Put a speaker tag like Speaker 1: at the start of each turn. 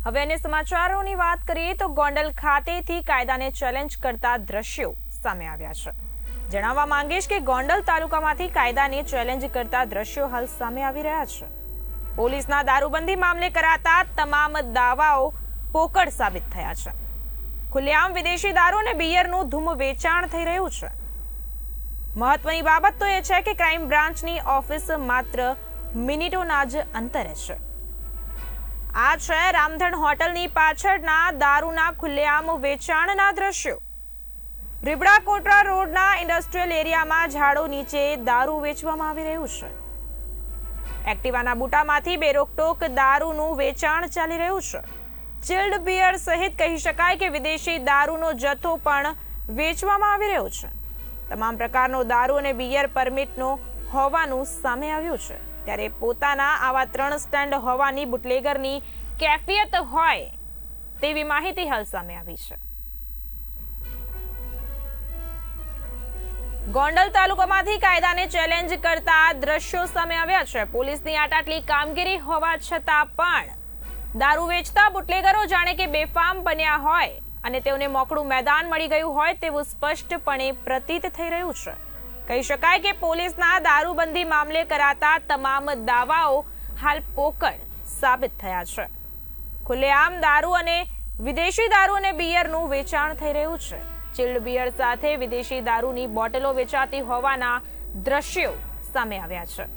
Speaker 1: હવે અન્ય સમાચારોની વાત કરીએ તો ગોંડલ ખાતેથી કાયદાને ચેલેન્જ કરતા દ્રશ્યો સામે આવ્યા છે. જણાવવા માંગીશ કે ગોંડલ તાલુકામાંથી કાયદાને ચેલેન્જ કરતા દ્રશ્યો હાલ સામે આવી રહ્યા છે. પોલીસના દારૂબંધી મામલે કરાતા તમામ દાવાઓ પોકળ સાબિત થયા છે. ખુલ્લેઆમ વિદેશી દારૂ અને બિયરનું ધૂમ વેચાણ થઈ રહ્યું છે. મહત્વની બાબત તો એ છે કે ક્રાઇમ બ્રાન્ચની ઓફિસ માત્ર મિનિટોના જ અંતરે છે. આ છે રામધણ હોટલની પાછળના દારૂના ખુલ્લેઆમ વેચાણના દ્રશ્યો. રીબડા કોટરા રોડના ઇન્ડસ્ટ્રીયલ એરિયામાં ઝાડો નીચે દારૂ વેચવામાં આવી રહ્યું છે. એક્ટિવાના બૂટામાંથી બેરોકટોક દારૂનું વેચાણ ચાલી રહ્યું છે. ચિલ્ડ બિયર સહિત કહી શકાય કે વિદેશી દારૂનો જથ્થો પણ વેચવામાં આવી રહ્યો છે. તમામ પ્રકારનો દારૂ અને બિયર પરમિટનો હોવાનું સામે આવ્યું છે. ત્યારે પોતાના આવા 3 સ્ટેન્ડ હોવાની બુટલેગરની કેફિયત હોય તેવી માહિતી હાલ સામે આવી છે. ગોંડલ તાલુકામાંથી કાયદાને ચેલેન્જ કરતા દ્રશ્યો સામે આવ્યા છે. પોલીસની આટલી કામગીરી હોવા છતાં પણ દારૂ વેચતા બુટલેગરો જાણે કે બેફામ બન્યા હોય અને તેઓને મોકળું મેદાન મળી ગયું હોય તેવું સ્પષ્ટપણે પ્રતીત થઈ રહ્યું છે. કહી શકાય કે પોલીસના દારૂબંધી મામલે કરાતા તમામ દાવાઓ હાલ પોકળ સાબિત થયા છે. ખુલ્લેઆમ દારૂ અને વિદેશી દારૂ અને બિયરનું વેચાણ થઈ રહ્યું છે. ચિલ્ડ બિયર સાથે વિદેશી દારૂની બોટલો વેચાતી હોવાના દ્રશ્યો સામે આવ્યા છે.